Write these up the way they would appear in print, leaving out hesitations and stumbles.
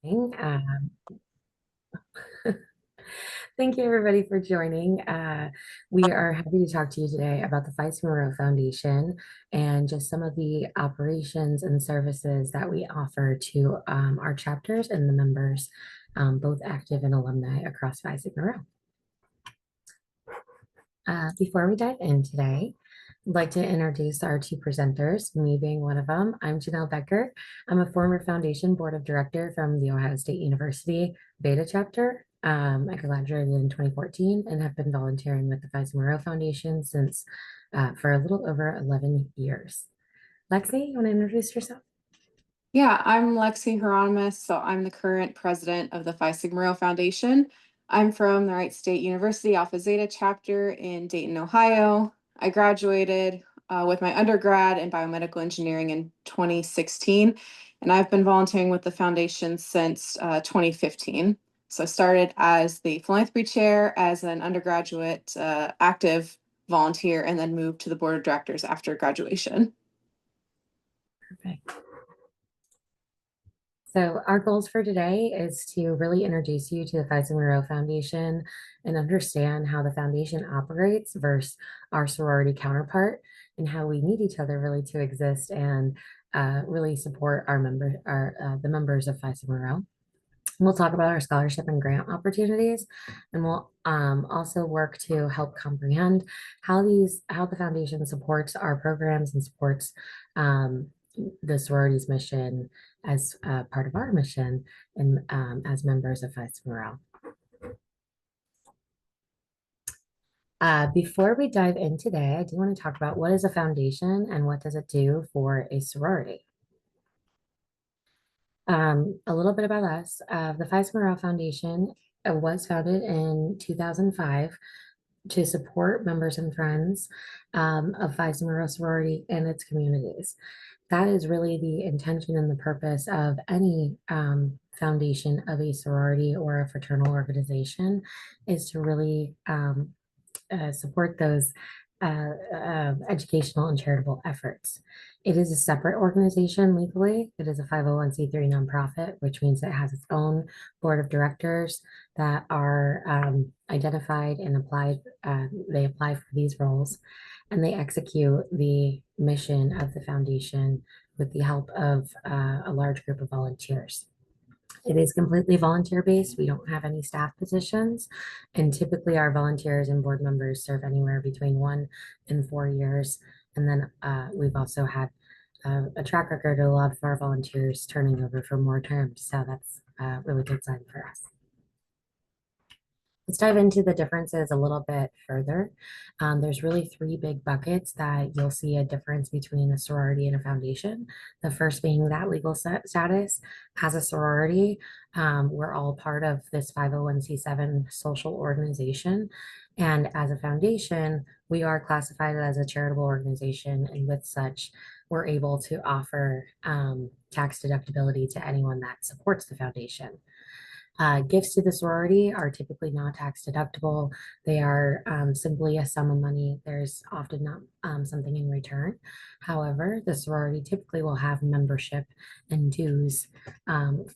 Um, Thank you, everybody, for joining. We are happy to talk to you today about the Fights Monroe Foundation and just some of the operations and services that we offer to our chapters and the members, both active and alumni across Phi Sigma Rho. Before we dive in today, I'd like to introduce our two presenters, me being one of them. I'm Janelle Becker. I'm a former foundation board of director from the Ohio State University Beta chapter. I graduated in 2014 and have been volunteering with the Phi Sigma Rho Foundation since for a little over 11 years. Lexi, you want to introduce yourself? Yeah, I'm Lexi Hieronymus, so I'm the current president of the Phi Sigma Rho Foundation. I'm from the Wright State University Alpha Zeta chapter in Dayton, Ohio. I graduated with my undergrad in biomedical engineering in 2016, and I've been volunteering with the foundation since 2015. So I started as the philanthropy chair as an undergraduate active volunteer, and then moved to the board of directors after graduation. Perfect. So our goals for today is to really introduce you to the Phi Sigma Rho Foundation and understand how the foundation operates versus our sorority counterpart and how we need each other really to exist and really support the members of Phi Sigma Rho. We'll talk about our scholarship and grant opportunities, and we'll also work to help comprehend how the foundation supports our programs and supports the sorority's mission as part of our mission and as members of Phi Sigma Rho. Before we dive in today, I do want to talk about what is a foundation and what does it do for a sorority. A little bit about us. The Phi Sigma Rho Foundation was founded in 2005 to support members and friends of Phi Sigma Rho sorority and its communities. That is really the intention and the purpose of any foundation of a sorority or a fraternal organization, is to really support those educational and charitable efforts. It is a separate organization legally. It is a 501c3 nonprofit, which means it has its own board of directors that are identified and applied. They apply for these roles and they execute the mission of the foundation with the help of a large group of volunteers. It is completely volunteer based. We don't have any staff positions. And typically our volunteers and board members serve anywhere between 1 and 4 years. And then we've also had a track record of a lot of our volunteers turning over for more terms. So that's a really good sign for us. Let's dive into the differences a little bit further. There's really three big buckets that you'll see a difference between a sorority and a foundation. The first being that legal status. As a sorority, we're all part of this 501c7 social organization. And as a foundation, we are classified as a charitable organization. And with such, we're able to offer tax deductibility to anyone that supports the foundation. Gifts to the sorority are typically not tax deductible. They are simply a sum of money. There's often not something in return. However, the sorority typically will have membership and dues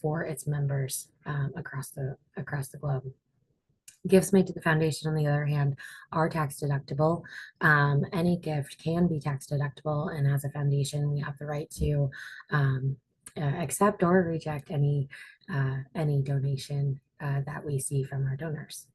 for its members across the globe. Gifts made to the foundation, on the other hand, are tax deductible. Any gift can be tax deductible, and as a foundation, we have the right to accept or reject any donation that we see from our donors.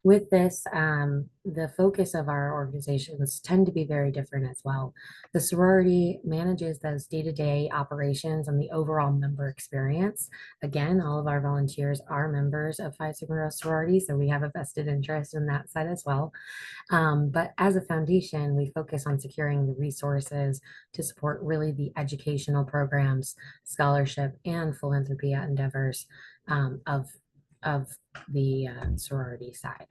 With this, the focus of our organizations tend to be very different as well. The sorority manages those day-to-day operations and the overall member experience. Again, all of our volunteers are members of Phi Sigma Rho sorority, so we have a vested interest in that side as well. But as a foundation, we focus on securing the resources to support really the educational programs, scholarship, and philanthropy endeavors of the sorority side.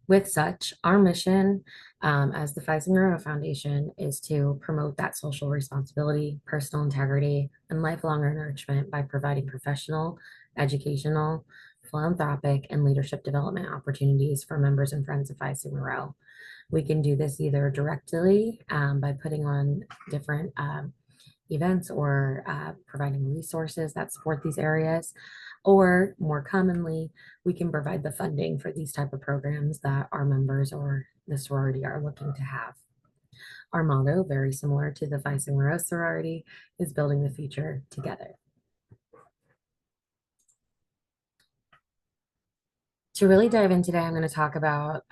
With such, our mission as the Phi Sigma Rho Foundation is to promote that social responsibility, personal integrity, and lifelong enrichment by providing professional, educational, philanthropic, and leadership development opportunities for members and friends of Phi Sigma Rho. We can do this either directly by putting on different events or providing resources that support these areas. Or more commonly, we can provide the funding for these type of programs that our members or the sorority are looking to have. Our motto, very similar to the Phi Sigma Rho sorority, is building the future together. To really dive in today, I'm going to talk about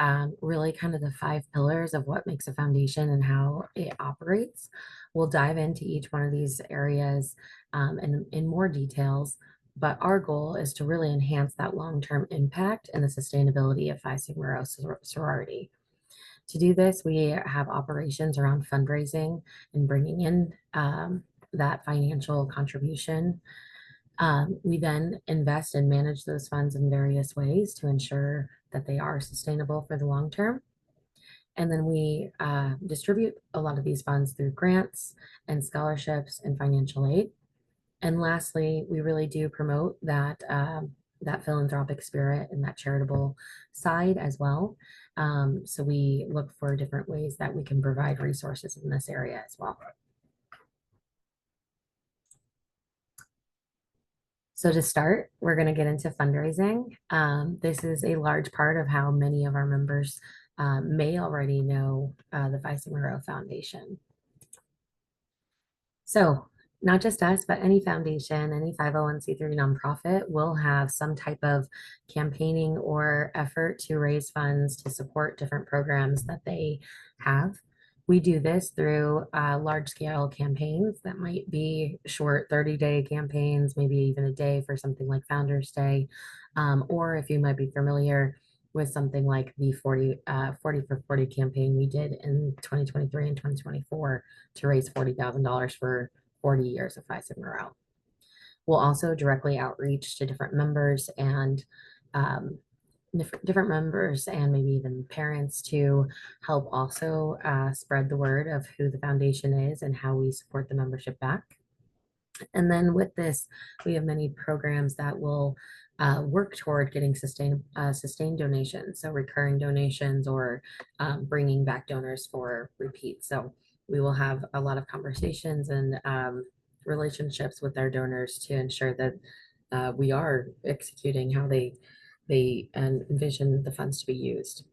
really kind of the 5 pillars of what makes a foundation and how it operates. We'll dive into each one of these areas in more details, but our goal is to really enhance that long-term impact and the sustainability of Phi Sigma Rho sorority. To do this, we have operations around fundraising and bringing in that financial contribution. We then invest and manage those funds in various ways to ensure that they are sustainable for the long term. And then we distribute a lot of these funds through grants and scholarships and financial aid. And lastly, we really do promote that philanthropic spirit and that charitable side as well. So we look for different ways that we can provide resources in this area as well. So to start, we're going to get into fundraising. This is a large part of how many of our members may already know the Phi Sigma Rho Foundation. So not just us, but any foundation, any 501c3 nonprofit will have some type of campaigning or effort to raise funds to support different programs that they have. We do this through large scale campaigns that might be short 30-day campaigns, maybe even a day for something like Founders Day. Or if you might be familiar with something like the 40 for 40 campaign we did in 2023 and 2024 to raise $40,000 for 40 years of Phi Sigma Rho. We'll also directly outreach to different members and different members and maybe even parents to help also spread the word of who the foundation is and how we support the membership back. And then with this, we have many programs that will work toward getting sustained donations, so recurring donations or bringing back donors for repeat. So we will have a lot of conversations and relationships with our donors to ensure that we are executing how they envision the funds to be used.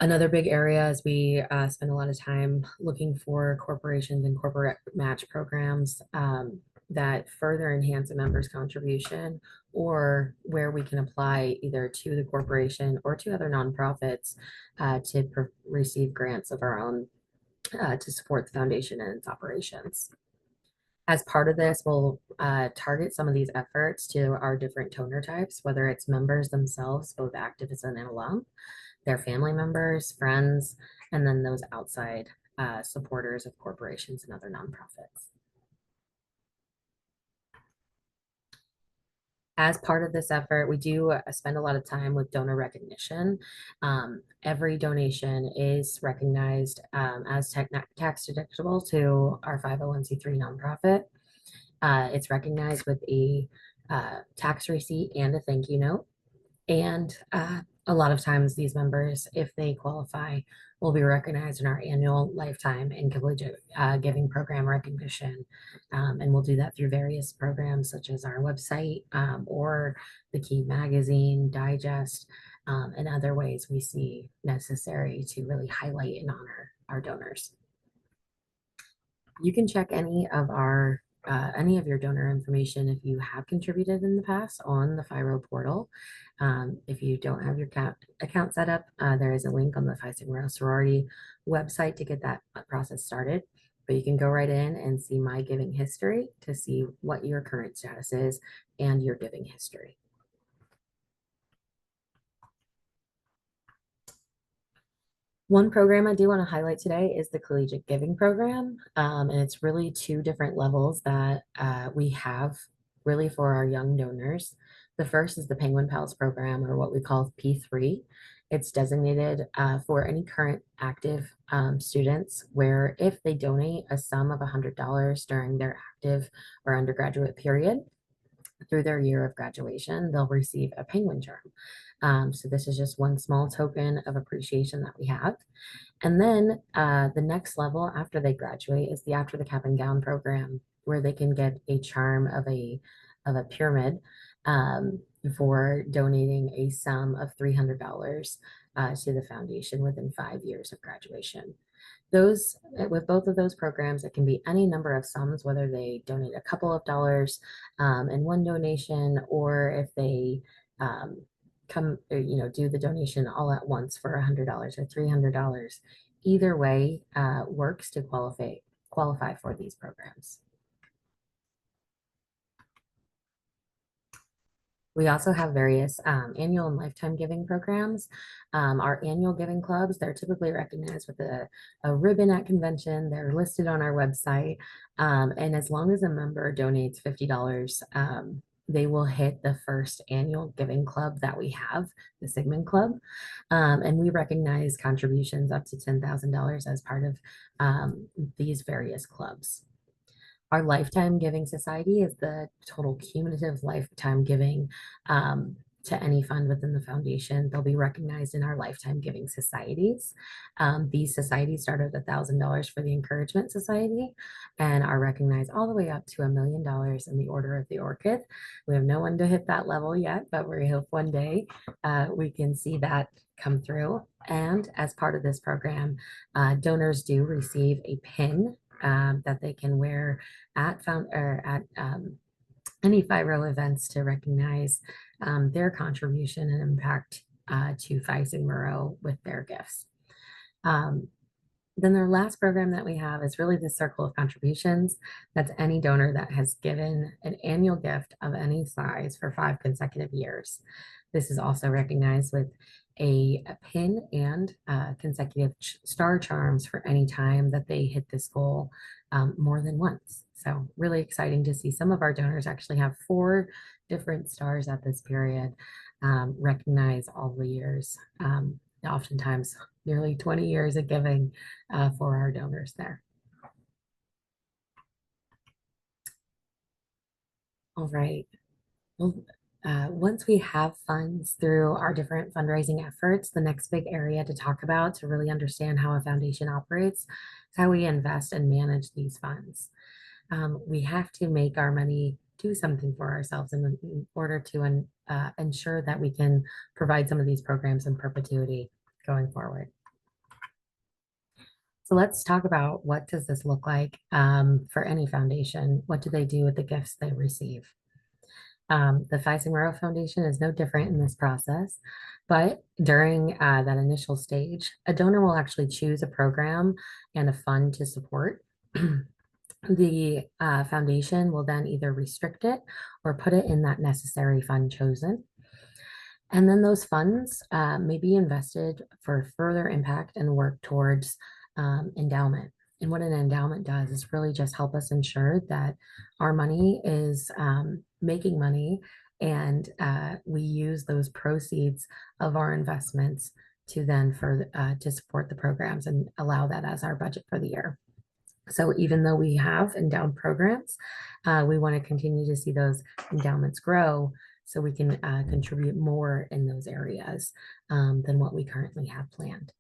Another big area is we spend a lot of time looking for corporations and corporate match programs that further enhance a member's contribution, or where we can apply either to the corporation or to other nonprofits to receive grants of our own to support the foundation and its operations. As part of this, we'll target some of these efforts to our different donor types, whether it's members themselves, both activists and alum, their family members, friends, and then those outside supporters of corporations and other nonprofits. As part of this effort, we do spend a lot of time with donor recognition. Every donation is recognized as tax deductible to our 501c3 nonprofit. It's recognized with a tax receipt and a thank you note. And a lot of times these members, if they qualify, will be recognized in our annual lifetime and collegiate giving program recognition. And we'll do that through various programs such as our website or the Key Magazine, Digest, and other ways we see necessary to really highlight and honor our donors. You can check any of your donor information if you have contributed in the past on the FIRO portal. If you don't have your account set up, there is a link on the Phi Sigma Rho sorority website to get that process started. But you can go right in and see my giving history to see what your current status is and your giving history. One program I do want to highlight today is the Collegiate Giving Program. And it's really 2 different levels that we have really for our young donors. The first is the Penguin Pals program, or what we call P3. It's designated for any current active students where if they donate a sum of $100 during their active or undergraduate period, through their year of graduation, they'll receive a penguin charm. So this is just one small token of appreciation that we have. And then the next level after they graduate is the After the Cap and Gown program, where they can get a charm of a pyramid for donating a sum of $300 to the foundation within 5 years of graduation. Those with both of those programs, it can be any number of sums, whether they donate a couple of dollars in one donation, or if they do the donation all at once for $100 or $300. Either way works to qualify for these programs. We also have various annual and lifetime giving programs. Our annual giving clubs, they're typically recognized with a ribbon at convention. They're listed on our website. And as long as a member donates $50, they will hit the first annual giving club that we have, the Sigmund Club. And we recognize contributions up to $10,000 as part of these various clubs. Our Lifetime Giving Society is the total cumulative lifetime giving to any fund within the foundation. They'll be recognized in our Lifetime Giving Societies. These societies start at $1,000 for the Encouragement Society and are recognized all the way up to $1 million in the Order of the Orchid. We have no one to hit that level yet, but we hope one day we can see that come through. And as part of this program, donors do receive a pin that they can wear at any FIRO events to recognize their contribution and impact to Phi Sigma Rho with their gifts. Then their last program that we have is really the Circle of Contributions. That's any donor that has given an annual gift of any size for 5 consecutive years. This is also recognized with a pin and consecutive star charms for any time that they hit this goal more than once. So really exciting to see some of our donors actually have 4 different stars at this period, recognize all the years, oftentimes nearly 20 years of giving for our donors there. All right. Well, once we have funds through our different fundraising efforts, the next big area to talk about to really understand how a foundation operates is how we invest and manage these funds. We have to make our money do something for ourselves in order to ensure that we can provide some of these programs in perpetuity going forward. So let's talk about what does this look like for any foundation? What do they do with the gifts they receive? The Phi Sigma Rho Foundation is no different in this process, but during that initial stage, a donor will actually choose a program and a fund to support. The foundation will then either restrict it or put it in that necessary fund chosen. And then those funds may be invested for further impact and work towards endowment. And what an endowment does is really just help us ensure that our money is making money, and we use those proceeds of our investments to then to support the programs and allow that as our budget for the year. So even though we have endowed programs, we want to continue to see those endowments grow so we can contribute more in those areas than what we currently have planned.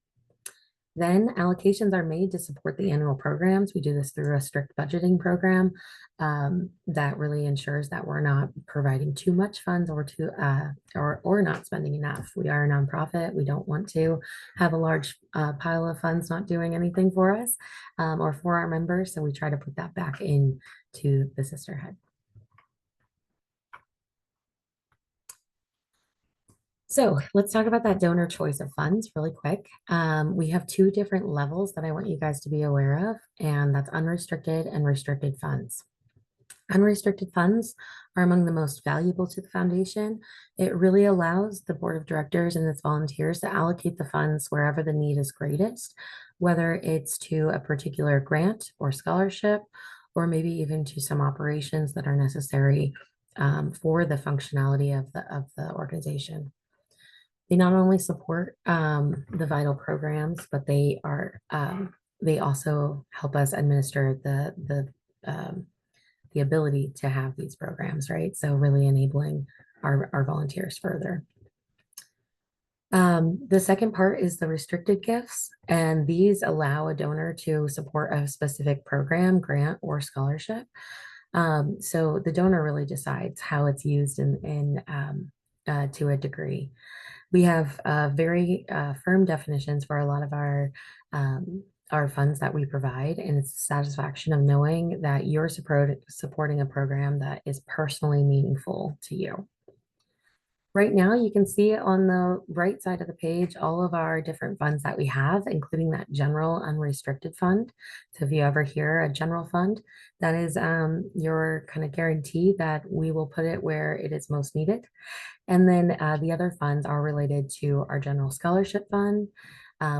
Then allocations are made to support the annual programs. We do this through a strict budgeting program that really ensures that we're not providing too much funds or not spending enough. We are a nonprofit. We don't want to have a large pile of funds not doing anything for us or for our members. So we try to put that back into the sisterhood. So let's talk about that donor choice of funds really quick. We have 2 different levels that I want you guys to be aware of, and that's unrestricted and restricted funds. Unrestricted funds are among the most valuable to the foundation. It really allows the board of directors and its volunteers to allocate the funds wherever the need is greatest, whether it's to a particular grant or scholarship, or maybe even to some operations that are necessary for the functionality of the organization. They not only support the vital programs, but they also help us administer the the ability to have these programs, right? So really enabling our volunteers further. The second part is the restricted gifts, and these allow a donor to support a specific program, grant, or scholarship. So the donor really decides how it's used to a degree. We have very firm definitions for a lot of our funds that we provide, and it's the satisfaction of knowing that you're supporting a program that is personally meaningful to you. Right now, you can see on the right side of the page all of our different funds that we have, including that general unrestricted fund. So if you ever hear a general fund, that is your kind of guarantee that we will put it where it is most needed. And then the other funds are related to our General Scholarship Fund.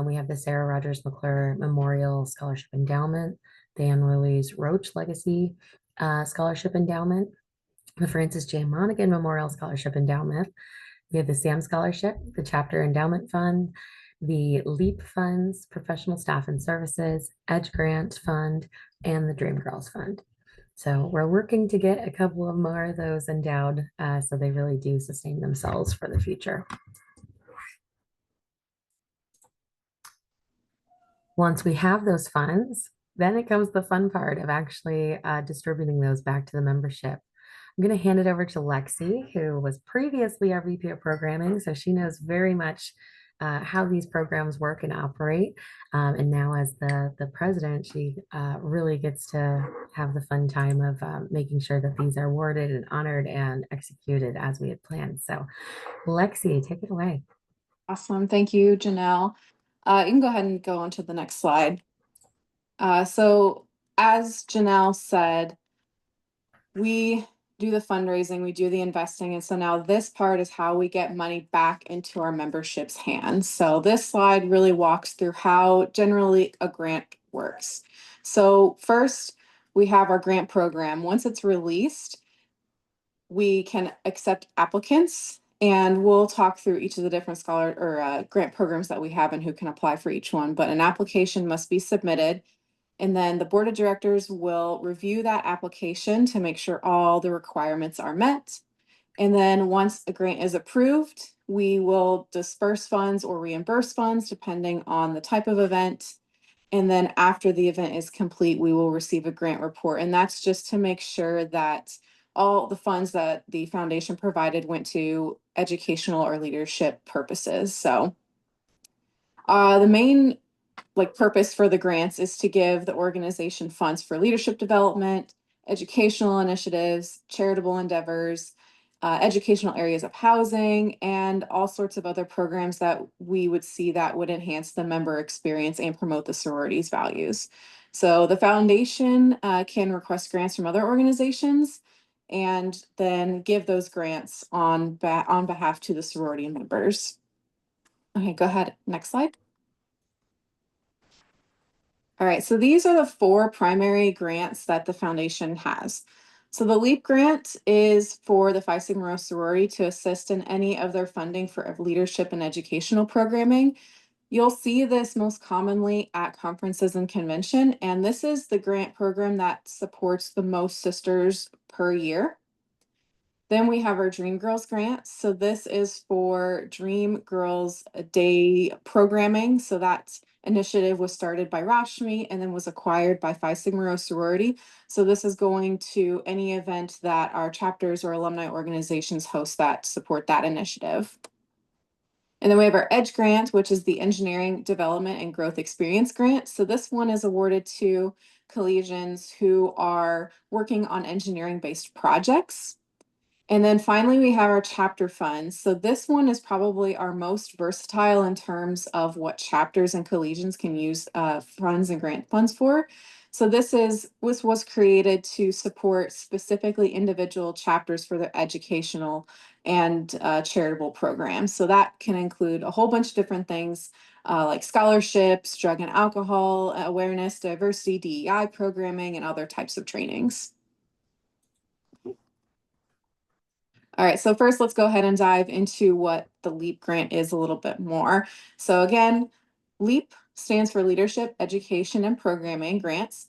We have the Sarah Rogers McClure Memorial Scholarship Endowment, the Anne Louise Roach Legacy Scholarship Endowment, the Francis J. Monaghan Memorial Scholarship Endowment. We have the SAM Scholarship, the Chapter Endowment Fund, the LEAP Funds, Professional Staff and Services, Edge Grant Fund, and the Dream Girls Fund. So we're working to get a couple of more of those endowed so they really do sustain themselves for the future. Once we have those funds, then it comes the fun part of actually distributing those back to the membership. I'm going to hand it over to Lexi, who was previously our VP of programming, so she knows very much how these programs work and operate. And now as the president, she really gets to have the fun time of making sure that these are awarded and honored and executed as we had planned. So Lexi, take it away. Awesome. Thank you, Janelle. You can go ahead and go on to the next slide. So as Janelle said, we do the fundraising, we do the investing. And so now this part is how we get money back into our membership's hands. So this slide really walks through how generally a grant works. So first, we have our grant program. Once it's released, we can accept applicants, and we'll talk through each of the different grant programs that we have and who can apply for each one. But an application must be submitted. And then the board of directors will review that application to make sure all the requirements are met. And then once a grant is approved, we will disperse funds or reimburse funds depending on the type of event. And then after the event is complete, we will receive a grant report. And that's just to make sure that all the funds that the foundation provided went to educational or leadership purposes. So the main purpose for the grants is to give the organization funds for leadership development, educational initiatives, charitable endeavors, educational areas of housing, and all sorts of other programs that we would see that would enhance the member experience and promote the sorority's values. So the foundation can request grants from other organizations and then give those grants on behalf to the sorority members. Okay, go ahead. Next slide. All right, so these are the 4 primary grants that the foundation has. So the LEAP grant is for the Phi Sigma Rho sorority to assist in any of their funding for leadership and educational programming. You'll see this most commonly at conferences and convention, and this is the grant program that supports the most sisters per year. Then we have our Dream Girls grant. So this is for Dream Girls Day programming. So that initiative was started by Rashmi and then was acquired by Phi Sigma Rho sorority. So this is going to any event that our chapters or alumni organizations host that support that initiative. And then we have our EDGE grant, which is the Engineering Development and Growth Experience grant. So this one is awarded to collegians who are working on engineering-based projects. And then finally, we have our chapter funds. So this one is probably our most versatile in terms of what chapters and collegians can use funds and grant funds for. So this was created to support specifically individual chapters for their educational and charitable programs. So that can include a whole bunch of different things like scholarships, drug and alcohol awareness, diversity, DEI programming, and other types of trainings. All right, so first let's go ahead and dive into what the LEAP grant is a little bit more. So again, LEAP stands for Leadership, Education, and Programming Grants.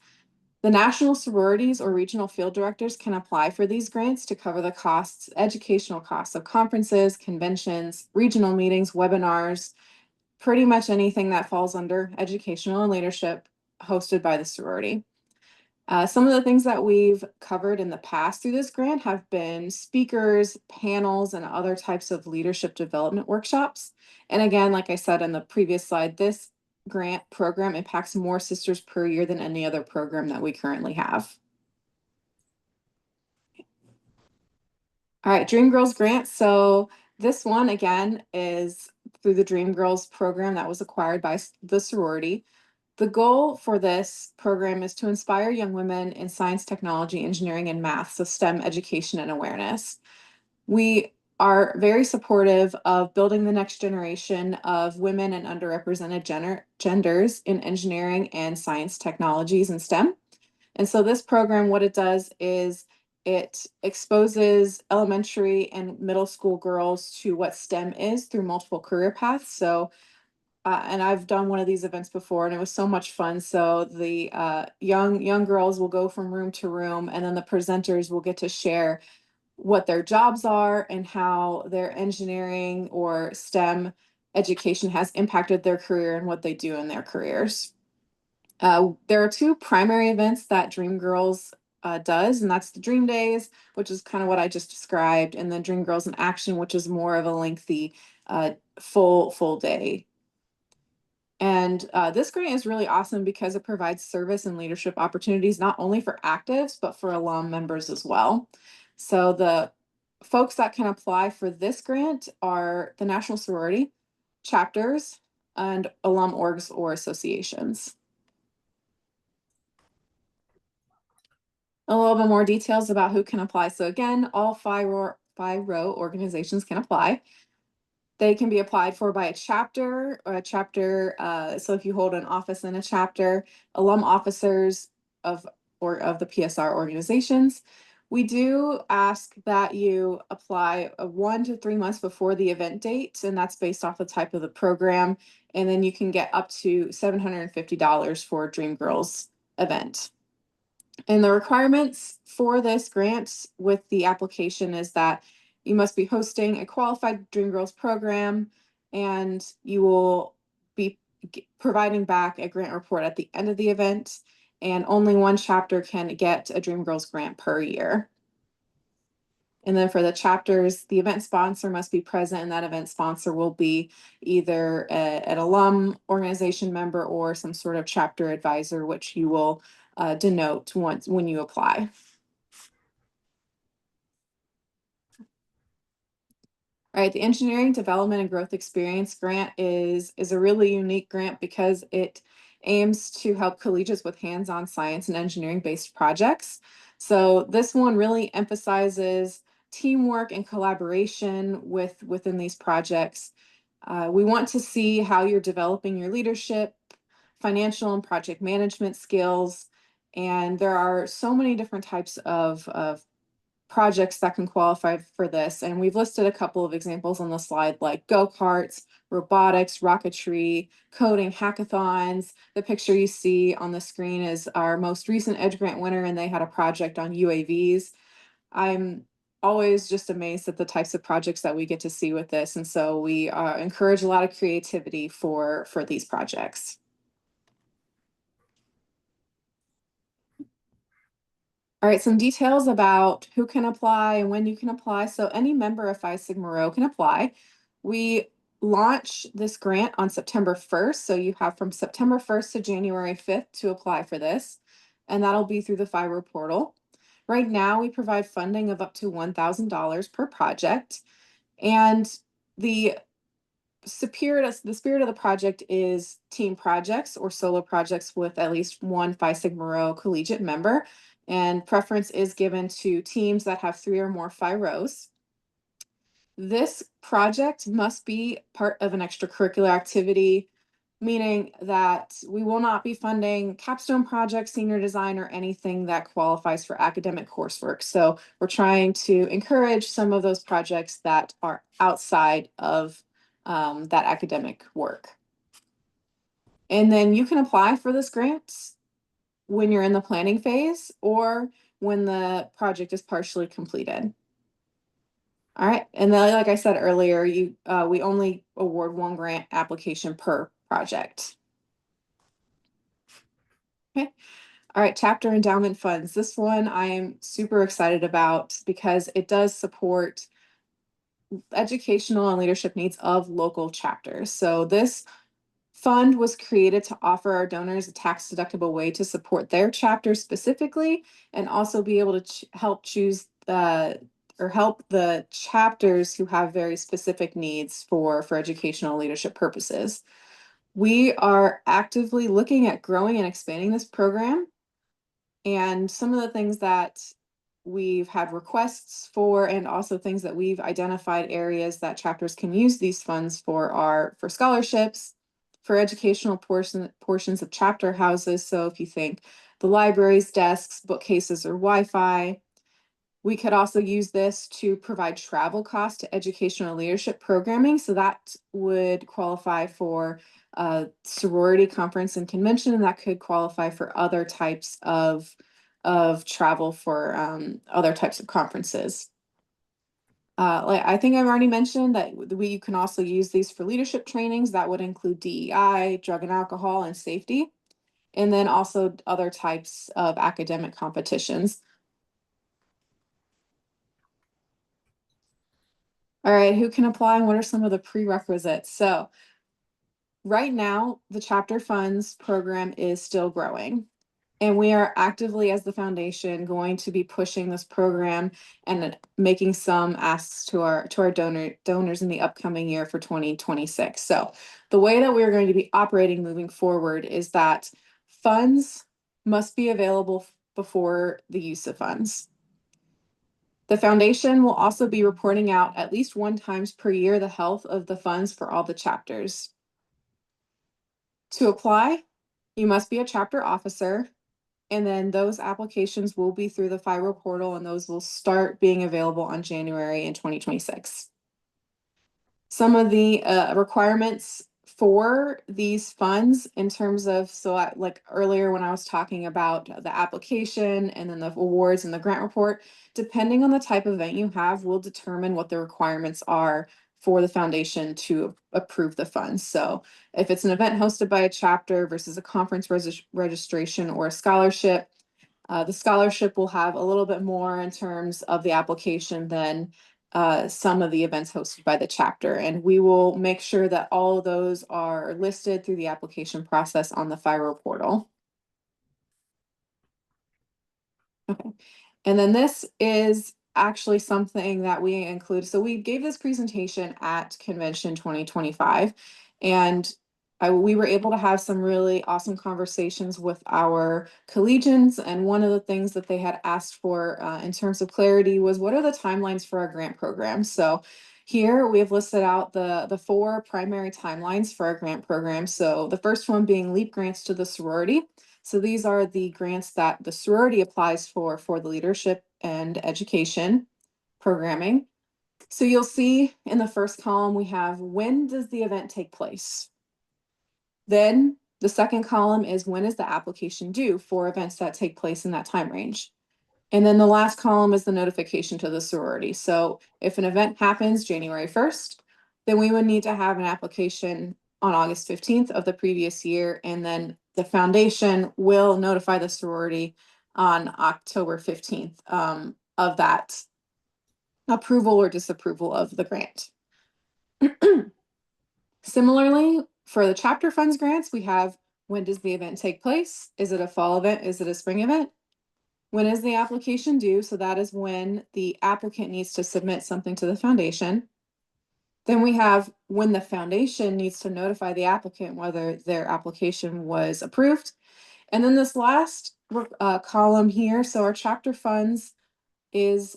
The national sororities or regional field directors can apply for these grants to cover the costs, educational costs of conferences, conventions, regional meetings, webinars, pretty much anything that falls under educational and leadership hosted by the sorority. Some of the things that we've covered in the past through this grant have been speakers, panels, and other types of leadership development workshops. And again, like I said in the previous slide, this grant program impacts more sisters per year than any other program that we currently have. All right, Dream Girls grant. So this one again is through the Dream Girls program that was acquired by the sorority. The goal for this program is to inspire young women in science, technology, engineering, and math, so STEM education and awareness. We are very supportive of building the next generation of women and underrepresented genders in engineering and science technologies and STEM. And so this program, what it does is it exposes elementary and middle school girls to what STEM is through multiple career paths. So and I've done one of these events before, and it was so much fun. So the young girls will go from room to room, and then the presenters will get to share what their jobs are and how their engineering or STEM education has impacted their career and what they do in their careers. There are two primary events that Dream Girls does, and that's the Dream Days, which is kind of what I just described, and then Dream Girls in Action, which is more of a lengthy full day. And this grant is really awesome because it provides service and leadership opportunities, not only for actives, but for alum members as well. So the folks that can apply for this grant are the National Sorority, chapters, and alum orgs or associations. A little bit more details about who can apply. So again, all FIRO organizations can apply. They can be applied for by a chapter or a chapter. So if you hold an office in a chapter, alum officers of the PSR organizations. We do ask that you apply 1 to 3 months before the event date, and that's based off the type of the program. And then you can get up to $750 for Dream Girls event. And the requirements for this grant with the application is that you must be hosting a qualified Dream Girls program, and you will be providing back a grant report at the end of the event, and only one chapter can get a Dream Girls grant per year. And then for the chapters, the event sponsor must be present, and that event sponsor will be either an alum organization member or some sort of chapter advisor, which you will denote when you apply. All right, the Engineering Development and Growth Experience Grant is a really unique grant because it aims to help collegiates with hands-on science and engineering-based projects. So this one really emphasizes teamwork and collaboration within these projects. We want to see how you're developing your leadership, financial and project management skills, and there are so many different types of projects that can qualify for this. And we've listed a couple of examples on the slide, like go-karts, robotics, rocketry, coding, hackathons. The picture you see on the screen is our most recent Edge Grant winner, and they had a project on UAVs. I'm always just amazed at the types of projects that we get to see with this. And so we encourage a lot of creativity for these projects. All right, some details about who can apply and when you can apply. So any member of Phi Sigma Rho can apply. We launch this grant on September 1st. So you have from September 1st to January 5th to apply for this. And that'll be through the FIRO portal. Right now, we provide funding of up to $1,000 per project. And the spirit of the project is team projects or solo projects with at least one Phi Sigma Rho collegiate member. And preference is given to teams that have 3 or more Phi Rhos. This project must be part of an extracurricular activity, meaning that we will not be funding capstone projects, senior design, or anything that qualifies for academic coursework. So we're trying to encourage some of those projects that are outside of that academic work. And then you can apply for this grant when you're in the planning phase or when the project is partially completed. All right, and then like I said earlier, we only award one grant application per project. Okay. All right, chapter endowment funds. This one I am super excited about because it does support educational and leadership needs of local chapters. So this fund was created to offer our donors a tax deductible way to support their chapter specifically, and also be able to help choose or help the chapters who have very specific needs for educational leadership purposes. We are actively looking at growing and expanding this program. And some of the things that we've had requests for, and also things that we've identified areas that chapters can use these funds for, are for scholarships, for educational portions of chapter houses. So if you think the libraries, desks, bookcases, or Wi-Fi. We could also use this to provide travel costs to educational leadership programming. So that would qualify for a sorority conference and convention, and that could qualify for other types of travel for other types of conferences. Like I think I've already mentioned that you can also use these for leadership trainings. That would include DEI, drug and alcohol, and safety, and then also other types of academic competitions. All right, who can apply and what are some of the prerequisites? So right now, the chapter funds program is still growing. And we are actively, as the foundation, going to be pushing this program and making some asks to our donors in the upcoming year for 2026. So the way that we're going to be operating moving forward is that funds must be available before the use of funds. The foundation will also be reporting out at least 1 time per year the health of the funds for all the chapters. To apply, you must be a chapter officer, and then those applications will be through the FIRO portal, and those will start being available on January in 2026. Some of the requirements for these funds in terms of, like earlier when I was talking about the application and then the awards and the grant report, depending on the type of event you have, will determine what the requirements are for the foundation to approve the funds. So if it's an event hosted by a chapter versus a conference registration or a scholarship, the scholarship will have a little bit more in terms of the application than some of the events hosted by the chapter. And we will make sure that all of those are listed through the application process on the FIRO portal. Okay. And then this is actually something that we include. So we gave this presentation at Convention 2025, and we were able to have some really awesome conversations with our collegians. And one of the things that they had asked for in terms of clarity was, what are the timelines for our grant program? So here we have listed out the 4 primary timelines for our grant program. So the first one being LEAP grants to the sorority. So these are the grants that the sorority applies for the leadership and education programming. So you'll see in the first column, we have, when does the event take place? Then the second column is, when is the application due for events that take place in that time range? And then the last column is the notification to the sorority. So if an event happens January 1st, then we would need to have an application on August 15th of the previous year. And then the foundation will notify the sorority on October 15th of that approval or disapproval of the grant. Similarly, for the chapter funds grants, we have, when does the event take place? Is it a fall event? Is it a spring event? When is the application due? So that is when the applicant needs to submit something to the foundation. Then we have when the foundation needs to notify the applicant whether their application was approved. And then this last column here, so our chapter funds is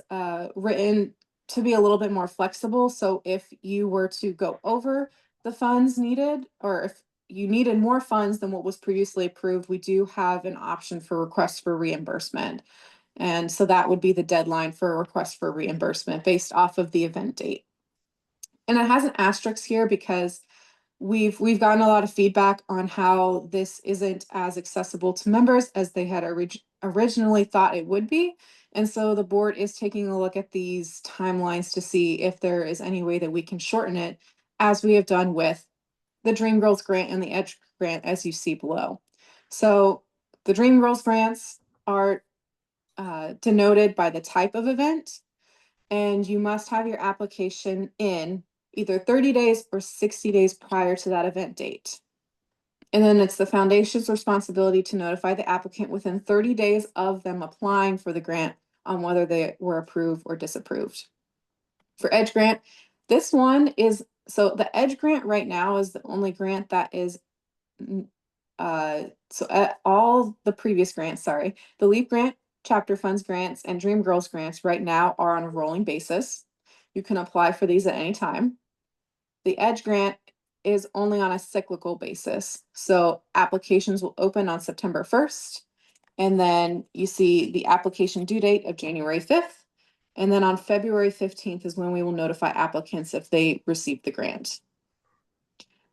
written to be a little bit more flexible. So if you were to go over the funds needed, or if you needed more funds than what was previously approved, we do have an option for requests for reimbursement. And so that would be the deadline for a request for reimbursement based off of the event date. And it has an asterisk here because We've gotten a lot of feedback on how this isn't as accessible to members as they had originally thought it would be. And so the board is taking a look at these timelines to see if there is any way that we can shorten it, as we have done with the Dream Girls grant and the Edge grant, as you see below. So the Dream Girls grants are denoted by the type of event, and you must have your application in either 30 days or 60 days prior to that event date. And then it's the foundation's responsibility to notify the applicant within 30 days of them applying for the grant on whether they were approved or disapproved. For Edge grant, this one is, so the Edge grant right now is the only grant that is all the previous grants, sorry, the LEAP grant, chapter funds grants, and Dream Girls grants right now are on a rolling basis. You can apply for these at any time. The Edge grant is only on a cyclical basis. So applications will open on September 1st. And then you see the application due date of January 5th. And then on February 15th is when we will notify applicants if they received the grant.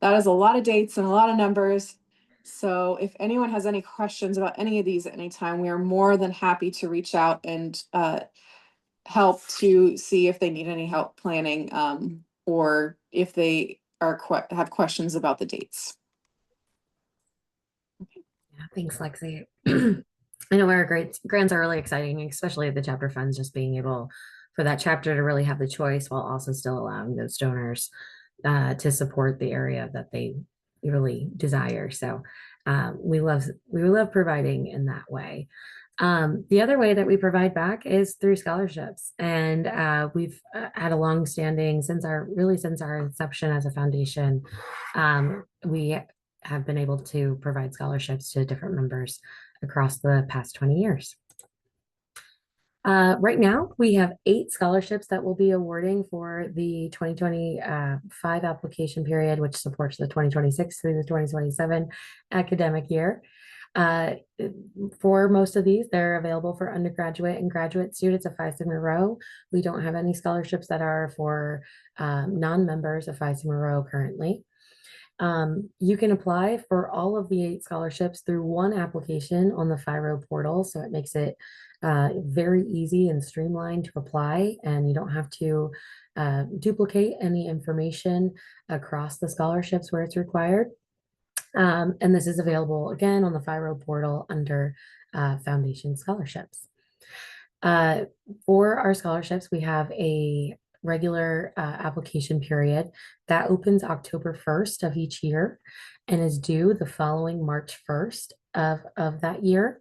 That is a lot of dates and a lot of numbers. So if anyone has any questions about any of these at any time, we are more than happy to reach out and help to see if they need any help planning or if they are have questions about the dates. Yeah, thanks, Lexi. I know our grants are really exciting, especially the chapter funds, just being able for that chapter to really have the choice while also still allowing those donors to support the area that they really desire. So we love providing in that way. The other way that we provide back is through scholarships, and we've had a long-standing since our inception as a foundation. We have been able to provide scholarships to different members across the past 20 years. Right now, we have 8 scholarships that we'll be awarding for the 2025 application period, which supports the 2026 through the 2027 academic year. For most of these, they're available for undergraduate and graduate students of Phi Sigma Rho. We don't have any scholarships that are for non-members of Phi Sigma Rho currently. You can apply for all of the 8 scholarships through one application on the Phi Rho portal, so it makes it very easy and streamlined to apply, and you don't have to duplicate any information across the scholarships where it's required. And this is available again on the Phi Rho portal under Foundation Scholarships. For our scholarships, we have a regular application period that opens October 1st of each year and is due the following March 1st of that year.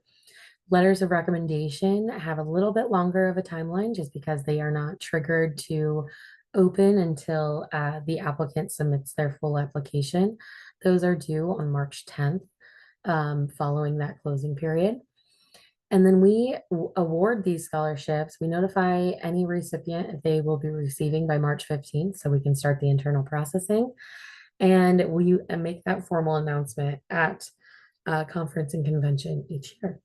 Letters of recommendation have a little bit longer of a timeline just because they are not triggered to open until the applicant submits their full application. Those are due on March 10th, following that closing period. And then we award these scholarships. We notify any recipient if they will be receiving by March 15th, so we can start the internal processing. And we make that formal announcement at conference and convention each year.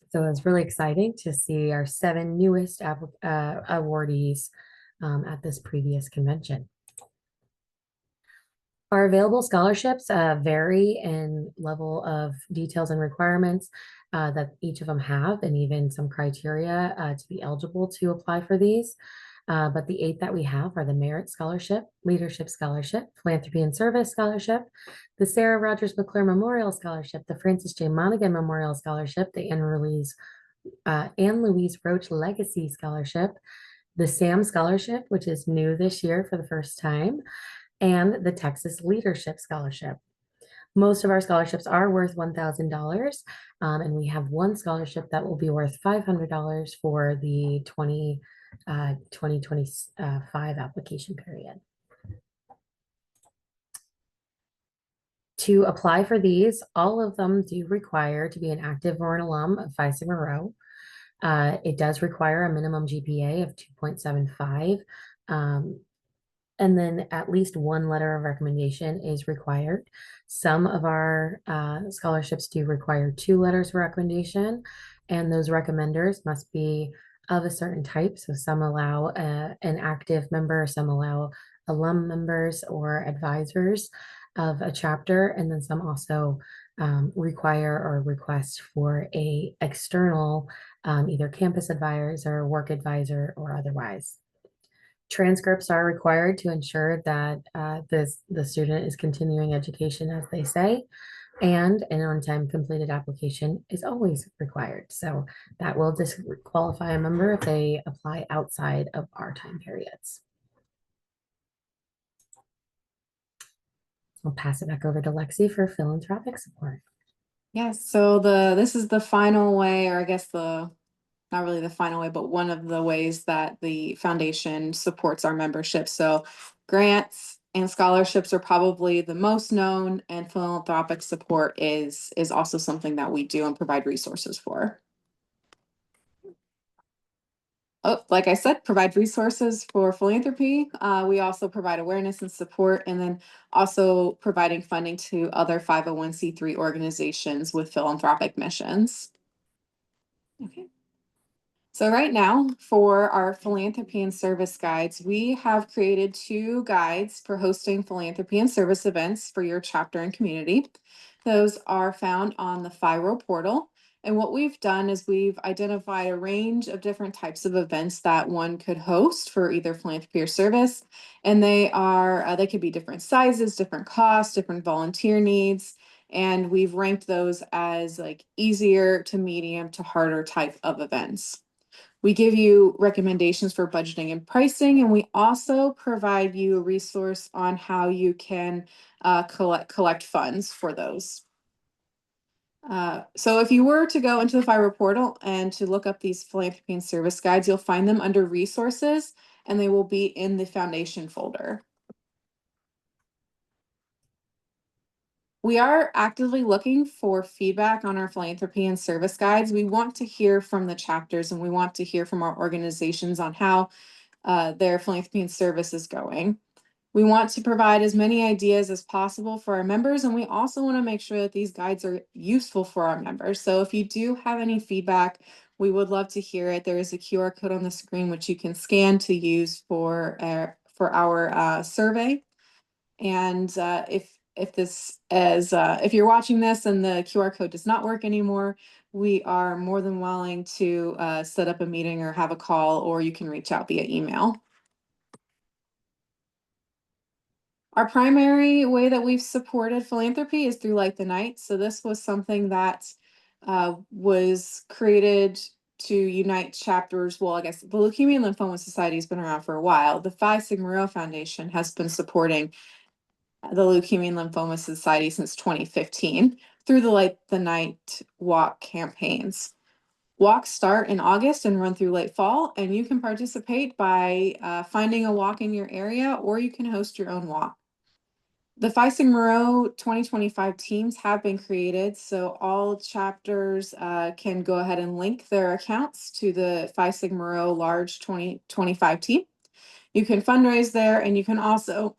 So it's really exciting to see our 7 newest awardees at this previous convention. Our available scholarships vary in level of details and requirements that each of them have, and even some criteria to be eligible to apply for these. But the 8 that we have are the Merit Scholarship, Leadership Scholarship, Philanthropy and Service Scholarship, the Sarah Rogers McClure Memorial Scholarship, the Francis J. Monaghan Memorial Scholarship, the Anne Louise Roach Legacy Scholarship, the SAM Scholarship, which is new this year for the first time, and the Texas Leadership Scholarship. Most of our scholarships are worth $1,000, and we have one scholarship that will be worth $500 for the 2025 application period. To apply for these, all of them do require to be an active or an alum of Phi Sigma Rho. It does require a minimum GPA of 2.75. And then at least one letter of recommendation is required. Some of our scholarships do require 2 letters of recommendation, and those recommenders must be of a certain type. So some allow an active member, some allow alum members or advisors. of a chapter, and then some also require or request for a external either campus advisor, work advisor, or otherwise. Transcripts are required to ensure that the student is continuing education as they say, and an on-time completed application is always required. So that will disqualify a member if they apply outside of our time periods. I'll pass it back over to Lexi for philanthropic support. Yes, so this is the final way, or I guess not really the final way, but one of the ways that the foundation supports our membership. So grants and scholarships are probably the most known, and philanthropic support is also something that we do and provide resources for. Oh, like I said, provide resources for philanthropy. We also provide awareness and support, and then also providing funding to other 501(c)(3) organizations with philanthropic missions. Okay. So right now, for our philanthropy and service guides, we have created 2 guides for hosting philanthropy and service events for your chapter and community. Those are found on the FIRO portal. And what we've done is we've identified a range of different types of events that one could host for either philanthropy or service. And they could be different sizes, different costs, different volunteer needs. And we've ranked those as like easier to medium to harder type of events. We give you recommendations for budgeting and pricing, and we also provide you a resource on how you can collect funds for those. So if you were to go into the FIRO portal and to look up these philanthropy and service guides, you'll find them under resources, and they will be in the foundation folder. We are actively looking for feedback on our philanthropy and service guides. We want to hear from the chapters, and we want to hear from our organizations on how their philanthropy and service is going. We want to provide as many ideas as possible for our members, and we also want to make sure that these guides are useful for our members. So if you do have any feedback, we would love to hear it. There is a QR code on the screen which you can scan to use for our survey. And if you're watching this and the QR code does not work anymore, we are more than willing to set up a meeting or have a call, or you can reach out via email. Our primary way that we've supported philanthropy is through Light the Night. So this was something that was created to unite chapters. Well, I guess the Leukemia and Lymphoma Society has been around for a while. The Phi Sigma Rho Foundation has been supporting the Leukemia and Lymphoma Society since 2015 through the Light the Night walk campaigns. Walks start in August and run through late fall, and you can participate by finding a walk in your area, or you can host your own walk. The Phi Sigma Rho 2025 teams have been created, so all chapters can go ahead and link their accounts to the Phi Sigma Rho Large 2025 team. You can fundraise there, and you can also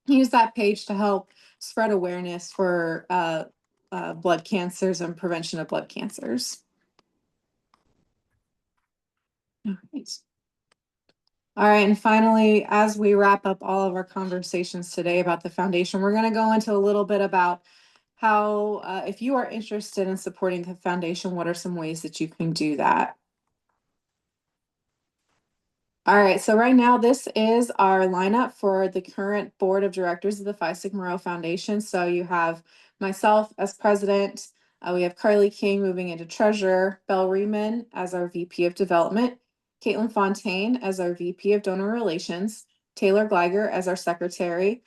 use that page to help spread awareness for blood cancers and prevention of blood cancers. All right. All right, and finally, as we wrap up all of our conversations today about the foundation, we're going to go into a little bit about how, if you are interested in supporting the foundation, what are some ways that you can do that? All right, so right now this is our lineup for the current board of directors of the Phi Sigma Rho Foundation. So you have myself as president, we have Carly King moving into treasurer, Belle Riemann as our VP of development, Caitlin Fontaine as our VP of donor relations, Taylor Gleiger as our secretary,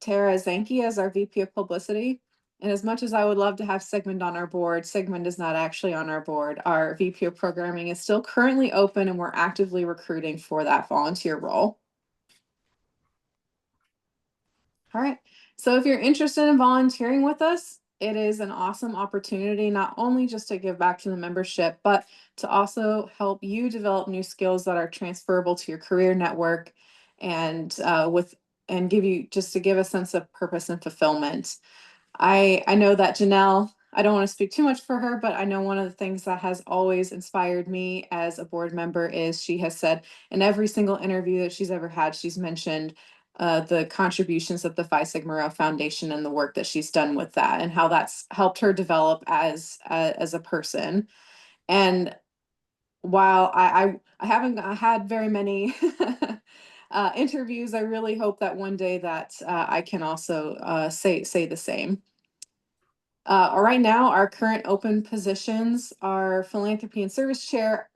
Tara Zanke as our VP of publicity. And as much as I would love to have Sigmund on our board, Sigmund is not actually on our board. Our VP of programming is still currently open, and we're actively recruiting for that volunteer role. All right. So if you're interested in volunteering with us, it is an awesome opportunity, not only just to give back to the membership, but to also help you develop new skills that are transferable to your career network, and to give a sense of purpose and fulfillment. I know that Janelle, I don't want to speak too much for her, but I know one of the things that has always inspired me as a board member is she has said in every single interview that she's ever had, she's mentioned the contributions of the Phi Sigma Rho Foundation and the work that she's done with that, and how that's helped her develop as a person. And while I haven't had very many interviews, I really hope that one day that I can also say the same. Right now, our current open positions are philanthropy and service chair,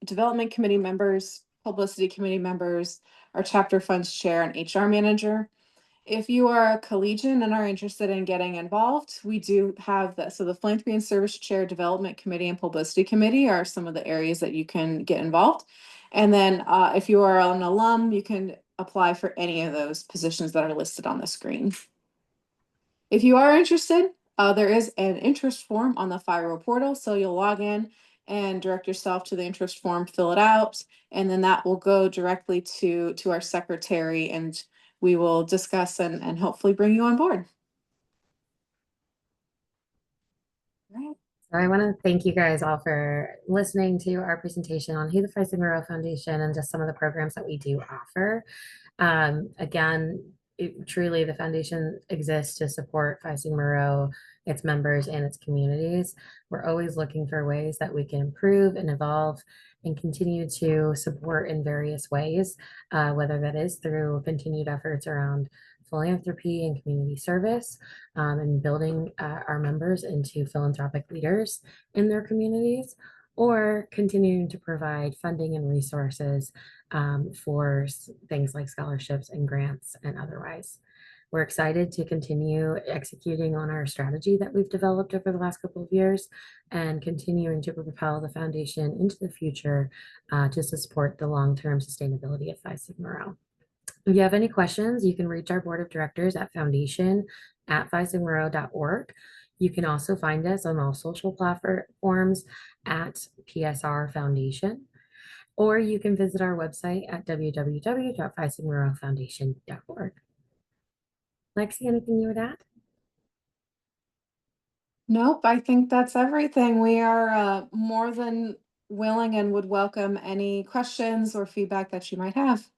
development committee members, publicity committee members, our chapter funds chair, and HR manager. If you are a collegian and are interested in getting involved, we do have that. So the philanthropy and service chair, development committee, and publicity committee are some of the areas that you can get involved. And then if you are an alum, you can apply for any of those positions that are listed on the screen. If you are interested, there is an interest form on the FIRO portal. So you'll log in and direct yourself to the interest form, fill it out, and then that will go directly to our secretary, and we will discuss and hopefully bring you on board. Right. So I want to thank you guys all for listening to our presentation on who the Phi Sigma Rho Foundation and just some of the programs that we do offer. Again, truly the foundation exists to support Phi Sigma Rho, its members, and its communities. We're always looking for ways that we can improve and evolve and continue to support in various ways, whether that is through continued efforts around philanthropy and community service, and building our members into philanthropic leaders in their communities, or continuing to provide funding and resources for things like scholarships and grants and otherwise. We're excited to continue executing on our strategy that we've developed over the last couple of years and continuing to propel the foundation into the future to support the long-term sustainability of Phi Sigma Rho. If you have any questions, you can reach our board of directors at foundation@phisigmarho.org. You can also find us on all social platforms at PSR Foundation, or you can visit our website at www.phisigmarhofoundation.org. Lexi, anything you would add? Nope, I think that's everything. We are more than willing and would welcome any questions or feedback that you might have.